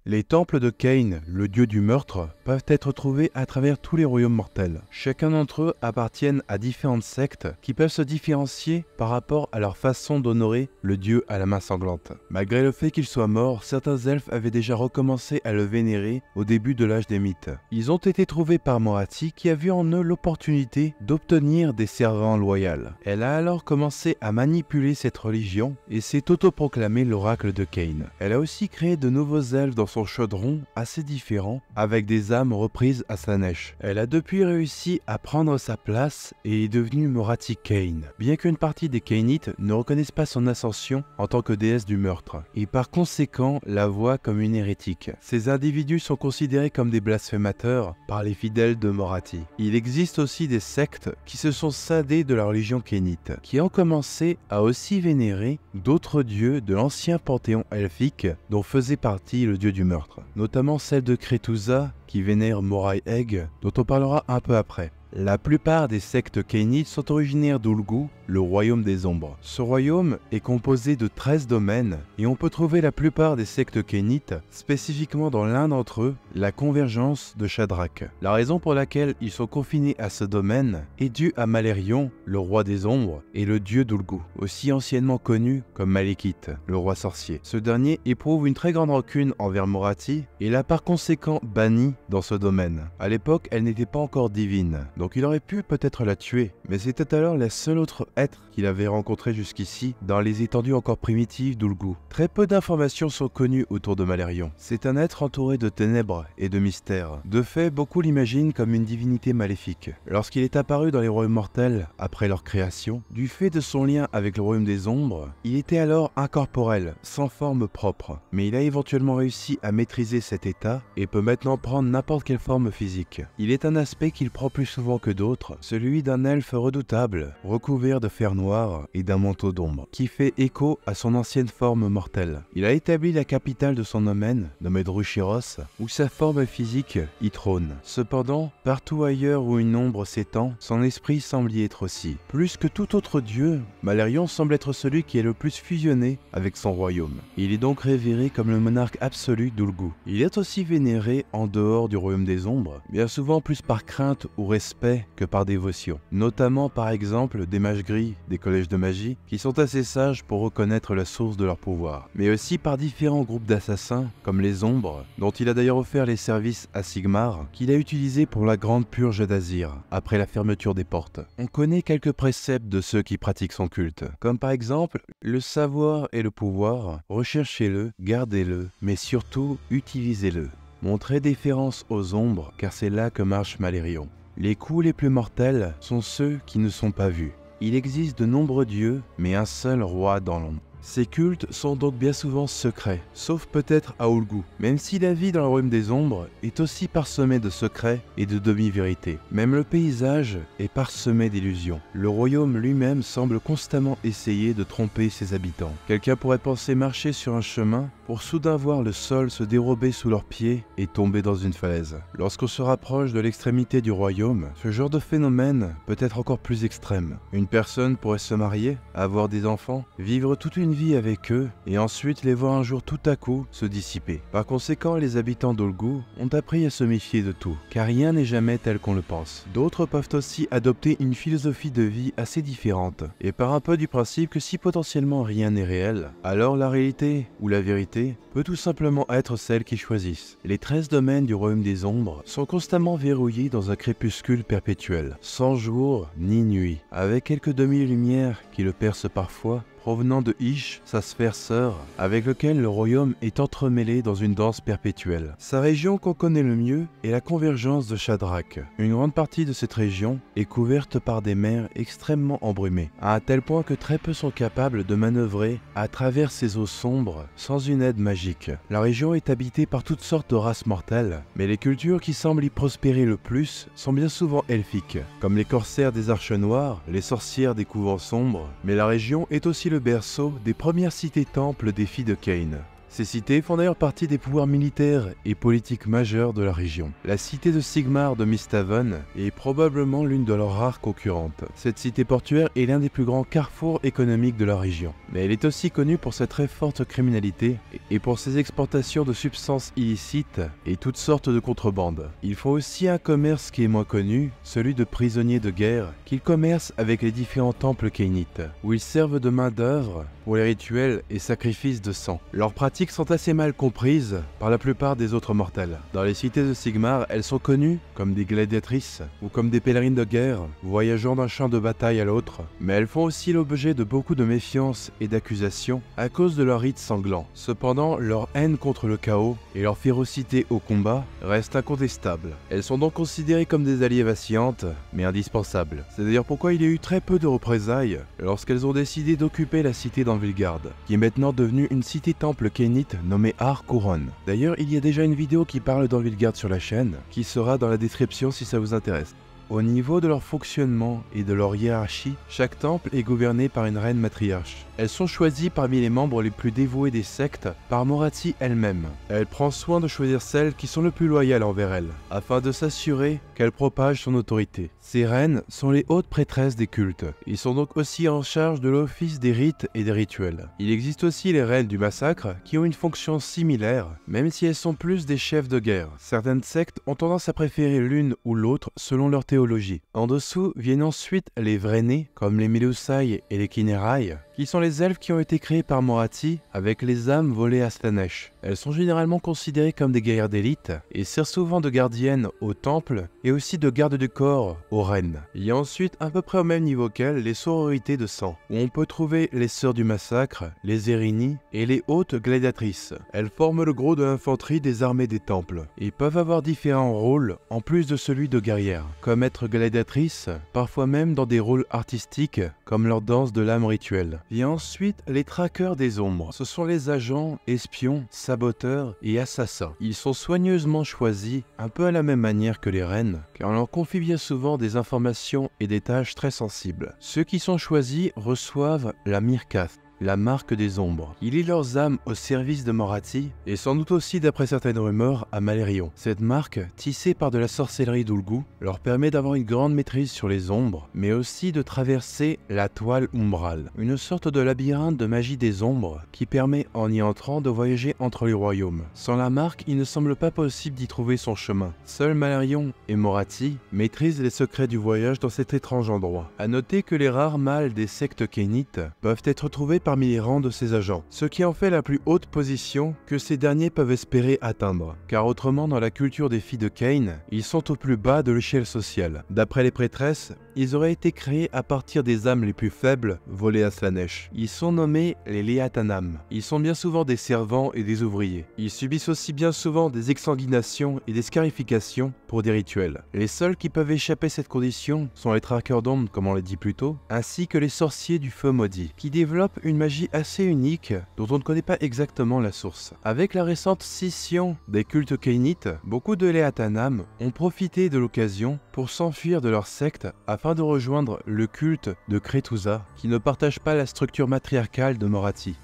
Les temples de Cain, le dieu du meurtre, peuvent être trouvés à travers tous les royaumes mortels. Chacun d'entre eux appartiennent à différentes sectes qui peuvent se différencier par rapport à leur façon d'honorer le dieu à la main sanglante. Malgré le fait qu'il soit mort, certains elfes avaient déjà recommencé à le vénérer au début de l'âge des mythes. Ils ont été trouvés par Morathi qui a vu en eux l'opportunité d'obtenir des servants loyaux. Elle a alors commencé à manipuler cette religion et s'est autoproclamé l'oracle de Cain. Elle a aussi créé de nouveaux elfes dans son chaudron assez différents avec des âmes reprises à Slaanesh. Elle a depuis réussi à prendre sa place et est devenue Morathi Cain, bien qu'une partie des Cainites ne reconnaissent pas son ascension en tant que déesse du meurtre et par conséquent la voient comme une hérétique. Ces individus sont considérés comme des blasphémateurs par les fidèles de Morathi. Il existe aussi des sectes qui se sont scindées de la religion cainite, qui ont commencé à aussi vénérer d'autres dieux de l'ancien panthéon elfique dont faisait partie le dieu du meurtre, notamment celle de Kretusa qui vénère Morai Egg, dont on parlera un peu après. La plupart des sectes cainites sont originaires d'Ulgu, le royaume des ombres. Ce royaume est composé de 13 domaines et on peut trouver la plupart des sectes cainites, spécifiquement dans l'un d'entre eux, la convergence de Shadrach. La raison pour laquelle ils sont confinés à ce domaine est due à Malérion, le roi des ombres, et le dieu d'Ulgu, aussi anciennement connu comme Malekith, le roi sorcier. Ce dernier éprouve une très grande rancune envers Morathi et l'a par conséquent banni dans ce domaine. À l'époque, elle n'était pas encore divine, donc il aurait pu peut-être la tuer, mais c'était alors la seule autre être qu'il avait rencontré jusqu'ici dans les étendues encore primitives d'Ulgu. Très peu d'informations sont connues autour de Malérion. C'est un être entouré de ténèbres et de mystères. De fait, beaucoup l'imaginent comme une divinité maléfique. Lorsqu'il est apparu dans les royaumes mortels après leur création, du fait de son lien avec le royaume des ombres, il était alors incorporel, sans forme propre. Mais il a éventuellement réussi à maîtriser cet état et peut maintenant prendre n'importe quelle forme physique. Il est un aspect qu'il prend plus souvent que d'autres, celui d'un elfe redoutable, recouvert de fer noir et d'un manteau d'ombre, qui fait écho à son ancienne forme mortelle. Il a établi la capitale de son domaine, nommée Drushiros, où sa forme physique y trône. Cependant, partout ailleurs où une ombre s'étend, son esprit semble y être aussi. Plus que tout autre dieu, Malérion semble être celui qui est le plus fusionné avec son royaume. Il est donc révéré comme le monarque absolu d'Ulgu. Il est aussi vénéré en dehors du royaume des ombres, bien souvent plus par crainte ou respect que par dévotion. Notamment par exemple des mages gris, des collèges de magie, qui sont assez sages pour reconnaître la source de leur pouvoir. Mais aussi par différents groupes d'assassins, comme les ombres, dont il a d'ailleurs offert les services à Sigmar, qu'il a utilisé pour la grande purge d'Azir, après la fermeture des portes. On connaît quelques préceptes de ceux qui pratiquent son culte, comme par exemple le savoir et le pouvoir, recherchez-le, gardez-le, mais surtout utilisez-le. Montrez déférence aux ombres, car c'est là que marche Malérion. Les coups les plus mortels sont ceux qui ne sont pas vus. Il existe de nombreux dieux, mais un seul roi dans l'ombre. Ces cultes sont donc bien souvent secrets, sauf peut-être à Ulgu, même si la vie dans le royaume des ombres est aussi parsemée de secrets et de demi-vérités. Même le paysage est parsemé d'illusions. Le royaume lui-même semble constamment essayer de tromper ses habitants. Quelqu'un pourrait penser marcher sur un chemin pour soudain voir le sol se dérober sous leurs pieds et tomber dans une falaise. Lorsqu'on se rapproche de l'extrémité du royaume, ce genre de phénomène peut être encore plus extrême. Une personne pourrait se marier, avoir des enfants, vivre toute une vie avec eux et ensuite les voir un jour tout à coup se dissiper. Par conséquent, les habitants d'Ulgu ont appris à se méfier de tout, car rien n'est jamais tel qu'on le pense. D'autres peuvent aussi adopter une philosophie de vie assez différente et part un peu du principe que si potentiellement rien n'est réel, alors la réalité ou la vérité peut tout simplement être celle qu'ils choisissent. Les 13 domaines du royaume des ombres sont constamment verrouillés dans un crépuscule perpétuel, sans jour ni nuit, avec quelques demi-lumières qui le percent parfois, provenant de Ish, sa sphère sœur, avec lequel le royaume est entremêlé dans une danse perpétuelle. Sa région qu'on connaît le mieux est la convergence de Shadrach. Une grande partie de cette région est couverte par des mers extrêmement embrumées, à un tel point que très peu sont capables de manœuvrer à travers ces eaux sombres sans une aide magique. La région est habitée par toutes sortes de races mortelles, mais les cultures qui semblent y prospérer le plus sont bien souvent elfiques, comme les corsaires des Arches Noires, les sorcières des couvents sombres, mais la région est aussi le berceau des premières cités-temples des filles de Cain. Ces cités font d'ailleurs partie des pouvoirs militaires et politiques majeurs de la région. La cité de Sigmar de Misthaven est probablement l'une de leurs rares concurrentes. Cette cité portuaire est l'un des plus grands carrefours économiques de la région, mais elle est aussi connue pour sa très forte criminalité et pour ses exportations de substances illicites et toutes sortes de contrebandes. Ils font aussi un commerce qui est moins connu, celui de prisonniers de guerre, qu'ils commercent avec les différents temples kénites, où ils servent de main-d'œuvre pour les rituels et sacrifices de sang. Leurs pratiques sont assez mal comprises par la plupart des autres mortels. Dans les cités de Sigmar, elles sont connues comme des gladiatrices ou comme des pèlerines de guerre, voyageant d'un champ de bataille à l'autre, mais elles font aussi l'objet de beaucoup de méfiance et d'accusations à cause de leurs rites sanglants. Cependant, leur haine contre le chaos et leur férocité au combat restent incontestables. Elles sont donc considérées comme des alliées vacillantes, mais indispensables. C'est d'ailleurs pourquoi il y a eu très peu de représailles lorsqu'elles ont décidé d'occuper la cité d'Anvilgard, qui est maintenant devenue une cité-temple kénite nommée Har-Koron. D'ailleurs, il y a déjà une vidéo qui parle d'Anvilgard sur la chaîne, qui sera dans la description si ça vous intéresse. Au niveau de leur fonctionnement et de leur hiérarchie, chaque temple est gouverné par une reine matriarche. Elles sont choisies parmi les membres les plus dévoués des sectes par Morathi elle-même. Elle prend soin de choisir celles qui sont le plus loyales envers elle, afin de s'assurer qu'elle propage son autorité. Ces reines sont les hautes prêtresses des cultes. Ils sont donc aussi en charge de l'office des rites et des rituels. Il existe aussi les reines du massacre qui ont une fonction similaire, même si elles sont plus des chefs de guerre. Certaines sectes ont tendance à préférer l'une ou l'autre selon leur théologie. En dessous viennent ensuite les Vraenei, comme les Melusai et les Kinerai, qui sont les elfes qui ont été créés par Morathi avec les âmes volées à Slaanesh. Elles sont généralement considérées comme des guerrières d'élite et servent souvent de gardiennes au temple et aussi de garde du corps aux reines. Il y a ensuite à peu près au même niveau qu'elles les sororités de sang, où on peut trouver les sœurs du massacre, les Erini et les hautes gladiatrices. Elles forment le gros de l'infanterie des armées des temples et peuvent avoir différents rôles en plus de celui de guerrière, comme être gladiatrice, parfois même dans des rôles artistiques comme leur danse de l'âme rituelle. Vient ensuite les traqueurs des ombres. Ce sont les agents, espions, saboteurs et assassins. Ils sont soigneusement choisis, un peu à la même manière que les reines, car on leur confie bien souvent des informations et des tâches très sensibles. Ceux qui sont choisis reçoivent la Myrkath, la marque des ombres. Il lie leurs âmes au service de Morathi et sans doute aussi, d'après certaines rumeurs, à Malérion. Cette marque, tissée par de la sorcellerie d'Ulgu, leur permet d'avoir une grande maîtrise sur les ombres, mais aussi de traverser la toile umbrale, une sorte de labyrinthe de magie des ombres qui permet en y entrant de voyager entre les royaumes. Sans la marque, il ne semble pas possible d'y trouver son chemin. Seuls Malérion et Morathi maîtrisent les secrets du voyage dans cet étrange endroit. A noter que les rares mâles des sectes kénites peuvent être trouvés parmi les rangs de ces agents, ce qui en fait la plus haute position que ces derniers peuvent espérer atteindre, car autrement dans la culture des filles de Cain, ils sont au plus bas de l'échelle sociale. D'après les prêtresses, ils auraient été créés à partir des âmes les plus faibles volées à Slaanesh. Ils sont nommés les Leatanam. Ils sont bien souvent des servants et des ouvriers. Ils subissent aussi bien souvent des exsanguinations et des scarifications pour des rituels. Les seuls qui peuvent échapper à cette condition sont les traqueurs d'ombres, comme on l'a dit plus tôt, ainsi que les sorciers du feu maudit, qui développent une magie assez unique dont on ne connaît pas exactement la source. Avec la récente scission des cultes kénites, beaucoup de Leatanam ont profité de l'occasion pour s'enfuir de leur secte afin de rejoindre le culte de Kretusa, qui ne partage pas la structure matriarcale de Morathi.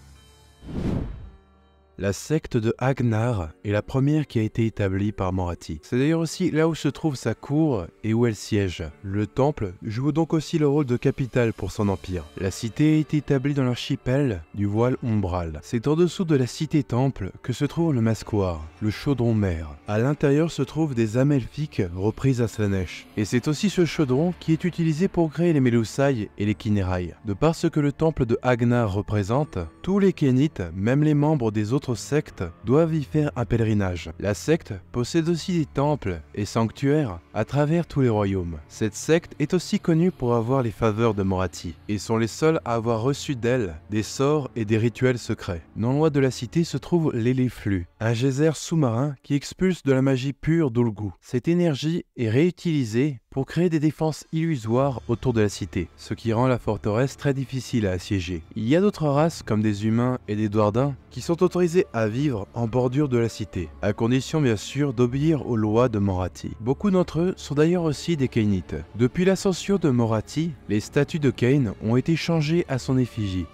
La secte de Agnar est la première qui a été établie par Morathi. C'est d'ailleurs aussi là où se trouve sa cour et où elle siège. Le temple joue donc aussi le rôle de capitale pour son empire. La cité a été établie dans l'archipel du voile umbral. C'est en dessous de la cité-temple que se trouve le masquoir, le chaudron-mer. À l'intérieur se trouvent des âmes elfiques reprises à Slaanesh. Et c'est aussi ce chaudron qui est utilisé pour créer les Melusai et les Kinerai. De par ce que le temple de Agnar représente, tous les Kénites, même les membres des autres sectes, doivent y faire un pèlerinage. La secte possède aussi des temples et sanctuaires à travers tous les royaumes. Cette secte est aussi connue pour avoir les faveurs de Morathi et sont les seuls à avoir reçu d'elle des sorts et des rituels secrets. Non loin de la cité se trouve l'Éleflu, un geyser sous-marin qui expulse de la magie pure d'Ulgu. Cette énergie est réutilisée pour créer des défenses illusoires autour de la cité, ce qui rend la forteresse très difficile à assiéger. Il y a d'autres races comme des humains et des Dwardins qui sont autorisés à vivre en bordure de la cité, à condition bien sûr d'obéir aux lois de Morathi. Beaucoup d'entre eux sont d'ailleurs aussi des Kénites. Depuis l'ascension de Morathi, les statues de Cain ont été changées à son effigie.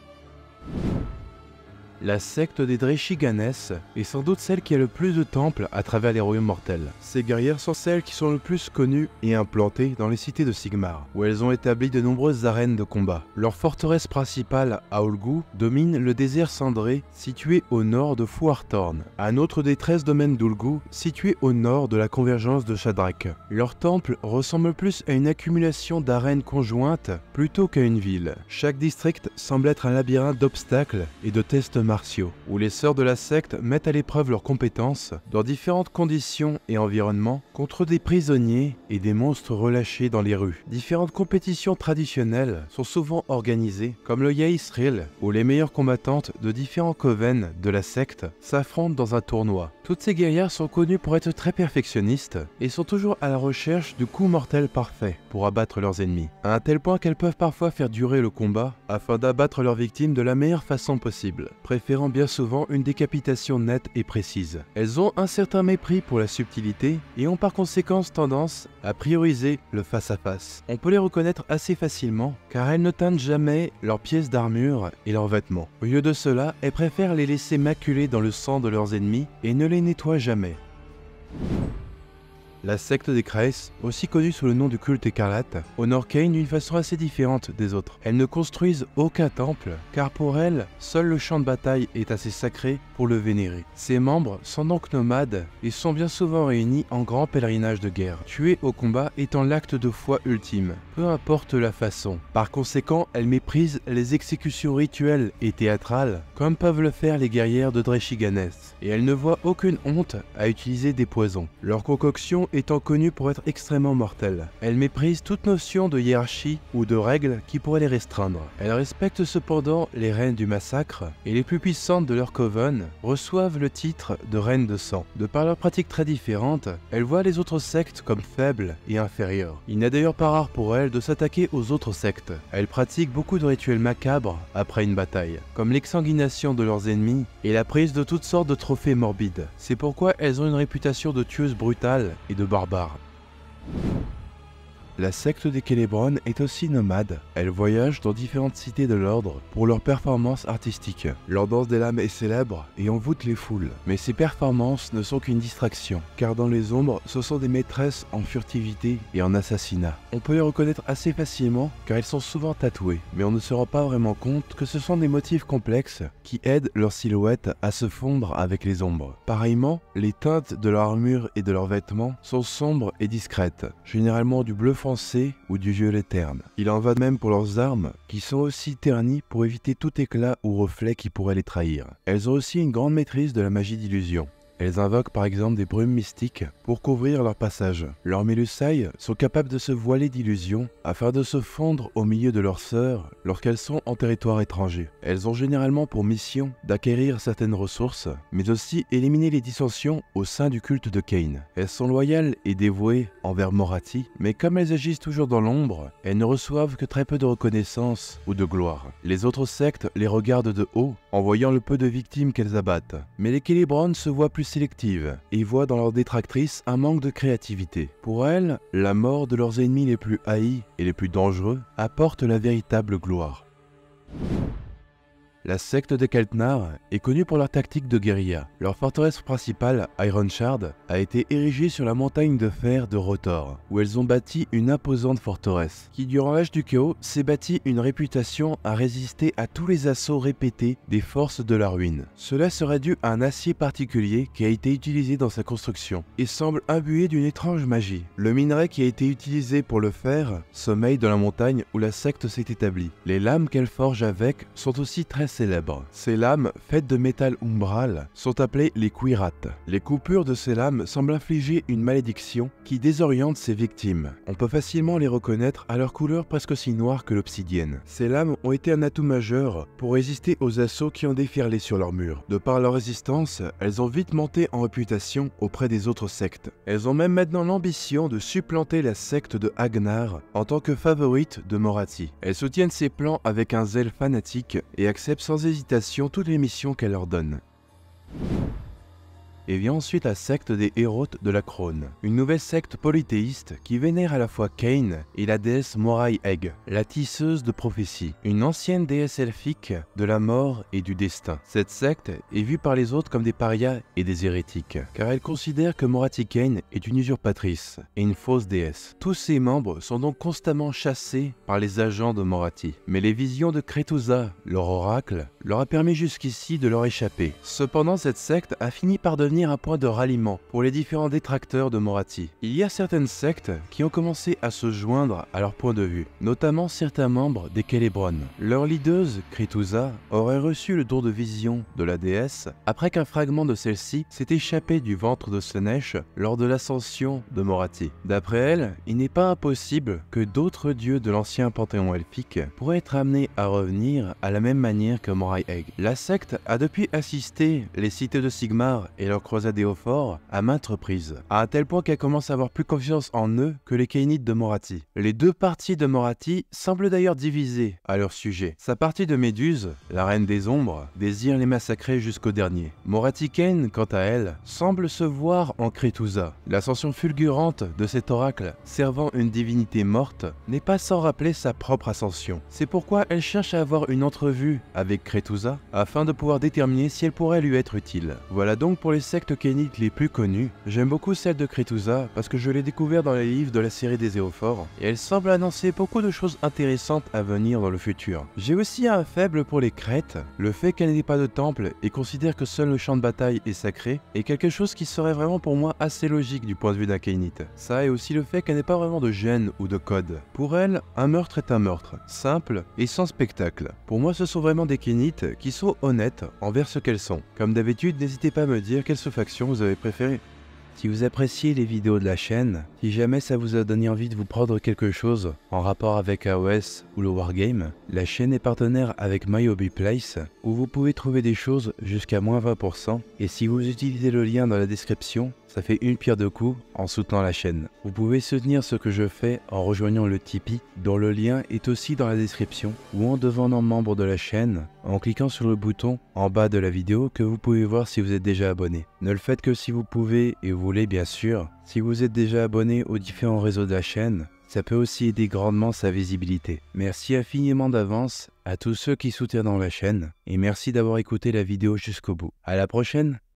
La secte des Dreshiganes est sans doute celle qui a le plus de temples à travers les royaumes mortels. Ces guerrières sont celles qui sont le plus connues et implantées dans les cités de Sigmar, où elles ont établi de nombreuses arènes de combat. Leur forteresse principale, à Ulgu, domine le désert cendré situé au nord de Fuarthorn, un autre des 13 domaines d'Ulgu situé au nord de la convergence de Shadrach. Leur temple ressemble plus à une accumulation d'arènes conjointes plutôt qu'à une ville. Chaque district semble être un labyrinthe d'obstacles et de tests martiaux, où les sœurs de la secte mettent à l'épreuve leurs compétences dans différentes conditions et environnements contre des prisonniers et des monstres relâchés dans les rues. Différentes compétitions traditionnelles sont souvent organisées, comme le Yaisril, où les meilleures combattantes de différents coven de la secte s'affrontent dans un tournoi. Toutes ces guerrières sont connues pour être très perfectionnistes et sont toujours à la recherche du coup mortel parfait pour abattre leurs ennemis, à un tel point qu'elles peuvent parfois faire durer le combat afin d'abattre leurs victimes de la meilleure façon possible, préférant bien souvent une décapitation nette et précise. Elles ont un certain mépris pour la subtilité et ont par conséquent tendance à prioriser le face-à-face. On peut les reconnaître assez facilement car elles ne teintent jamais leurs pièces d'armure et leurs vêtements. Au lieu de cela, elles préfèrent les laisser maculés dans le sang de leurs ennemis et ne les nettoient jamais. La secte des Kraes, aussi connue sous le nom du culte écarlate, honore Kain d'une façon assez différente des autres. Elles ne construisent aucun temple, car pour elles, seul le champ de bataille est assez sacré pour le vénérer. Ses membres sont donc nomades et sont bien souvent réunis en grand pèlerinage de guerre, tuer au combat étant l'acte de foi ultime, peu importe la façon. Par conséquent, elles méprisent les exécutions rituelles et théâtrales, comme peuvent le faire les guerrières de Dreshiganes, et elles ne voient aucune honte à utiliser des poisons. Leur concoction étant connue pour être extrêmement mortelle. Elles méprisent toute notion de hiérarchie ou de règles qui pourraient les restreindre. Elles respectent cependant les reines du massacre et les plus puissantes de leur coven reçoivent le titre de reines de sang. De par leurs pratiques très différentes, elles voient les autres sectes comme faibles et inférieures. Il n'est d'ailleurs pas rare pour elles de s'attaquer aux autres sectes. Elles pratiquent beaucoup de rituels macabres après une bataille, comme l'exsanguination de leurs ennemis et la prise de toutes sortes de trophées morbides. C'est pourquoi elles ont une réputation de tueuses brutales et de barbares. La secte des Célébron est aussi nomade. Elle voyage dans différentes cités de l'ordre pour leurs performances artistiques. Leur danse des lames est célèbre et envoûte les foules. Mais ces performances ne sont qu'une distraction, car dans les ombres, ce sont des maîtresses en furtivité et en assassinat. On peut les reconnaître assez facilement car elles sont souvent tatouées, mais on ne se rend pas vraiment compte que ce sont des motifs complexes qui aident leur silhouette à se fondre avec les ombres. Pareillement, les teintes de leur armure et de leurs vêtements sont sombres et discrètes, généralement du bleu foncé ou du violet terne. Il en va de même pour leurs armes, qui sont aussi ternies pour éviter tout éclat ou reflet qui pourrait les trahir. Elles ont aussi une grande maîtrise de la magie d'illusion. Elles invoquent par exemple des brumes mystiques pour couvrir leur passage. Leurs Melusai sont capables de se voiler d'illusions afin de se fondre au milieu de leurs sœurs lorsqu'elles sont en territoire étranger. Elles ont généralement pour mission d'acquérir certaines ressources, mais aussi éliminer les dissensions au sein du culte de Kain. Elles sont loyales et dévouées envers Morathi, mais comme elles agissent toujours dans l'ombre, elles ne reçoivent que très peu de reconnaissance ou de gloire. Les autres sectes les regardent de haut en voyant le peu de victimes qu'elles abattent. Mais les Célébron se voient plus sélectives et voient dans leurs détractrices un manque de créativité. Pour elles, la mort de leurs ennemis les plus haïs et les plus dangereux apporte la véritable gloire. La secte des Keltnar est connue pour leur tactique de guérilla. Leur forteresse principale, Ironshard, a été érigée sur la montagne de fer de Rotor, où elles ont bâti une imposante forteresse, qui durant l'âge du chaos s'est bâti une réputation à résister à tous les assauts répétés des forces de la ruine. Cela serait dû à un acier particulier qui a été utilisé dans sa construction, et semble imbué d'une étrange magie. Le minerai qui a été utilisé pour le faire sommeille dans la montagne où la secte s'est établie. Les lames qu'elle forge avec sont aussi très célèbres. Ces lames, faites de métal umbral, sont appelées les Quirat. Les coupures de ces lames semblent infliger une malédiction qui désoriente ses victimes. On peut facilement les reconnaître à leur couleur presque aussi noire que l'obsidienne. Ces lames ont été un atout majeur pour résister aux assauts qui ont déferlé sur leurs murs. De par leur résistance, elles ont vite monté en réputation auprès des autres sectes. Elles ont même maintenant l'ambition de supplanter la secte de Agnar en tant que favorite de Morathi. Elles soutiennent ces plans avec un zèle fanatique et acceptent sans hésitation toutes les missions qu'elle leur donne. et vient ensuite la secte des Hérautes de la Crone, une nouvelle secte polythéiste qui vénère à la fois Cain et la déesse Moray Egg, la tisseuse de prophéties, une ancienne déesse elfique de la mort et du destin. Cette secte est vue par les autres comme des parias et des hérétiques, car elle considère que Moray Cain est une usurpatrice et une fausse déesse. Tous ses membres sont donc constamment chassés par les agents de Morathi, mais les visions de Kretusa, leur oracle, leur a permis jusqu'ici de leur échapper. Cependant, cette secte a fini par devenir un point de ralliement pour les différents détracteurs de Morathi. Il y a certaines sectes qui ont commencé à se joindre à leur point de vue, notamment certains membres des Célébron. Leur leaduse, Kretusa, aurait reçu le don de vision de la déesse après qu'un fragment de celle-ci s'est échappé du ventre de Slaanesh lors de l'ascension de Morathi. D'après elle, il n'est pas impossible que d'autres dieux de l'ancien panthéon elfique pourraient être amenés à revenir à la même manière que Moray Egg. La secte a depuis assisté les cités de Sigmar et leurs croisades Éophores à maintes reprises, à un tel point qu'elle commence à avoir plus confiance en eux que les Cainites de Morathi. Les deux parties de Morathi semblent d'ailleurs divisées à leur sujet. Sa partie de Méduse, la reine des ombres, désire les massacrer jusqu'au dernier. Moray Cain, quant à elle, semble se voir en Kretusa. L'ascension fulgurante de cet oracle, servant une divinité morte, n'est pas sans rappeler sa propre ascension. C'est pourquoi elle cherche à avoir une entrevue avec Kretusa, afin de pouvoir déterminer si elle pourrait lui être utile. Voilà donc pour les sectes cainites les plus connues. J'aime beaucoup celle de Kretusa parce que je l'ai découvert dans les livres de la série des Éophores, et elle semble annoncer beaucoup de choses intéressantes à venir dans le futur. J'ai aussi un faible pour les Crêtes. Le fait qu'elle n'ait pas de temple et considère que seul le champ de bataille est sacré est quelque chose qui serait vraiment pour moi assez logique du point de vue d'un cainite. Ça et aussi le fait qu'elle n'ait pas vraiment de gêne ou de code. Pour elle, un meurtre est un meurtre, simple et sans spectacle. Pour moi, ce sont vraiment des cainites qui sont honnêtes envers ce qu'elles sont. Comme d'habitude, n'hésitez pas à me dire quelle sous-faction vous avez préférée. Si vous appréciez les vidéos de la chaîne, si jamais ça vous a donné envie de vous prendre quelque chose en rapport avec AOS ou le Wargame, la chaîne est partenaire avec My Hobby Place où vous pouvez trouver des choses jusqu'à moins 20%, et si vous utilisez le lien dans la description, ça fait une pierre deux coups en soutenant la chaîne. Vous pouvez soutenir ce que je fais en rejoignant le Tipeee, dont le lien est aussi dans la description, ou en devenant membre de la chaîne en cliquant sur le bouton en bas de la vidéo que vous pouvez voir si vous êtes déjà abonné. Ne le faites que si vous pouvez et vous voulez bien sûr. Si vous êtes déjà abonné aux différents réseaux de la chaîne, ça peut aussi aider grandement sa visibilité. Merci infiniment d'avance à tous ceux qui soutiennent dans la chaîne, et merci d'avoir écouté la vidéo jusqu'au bout. À la prochaine!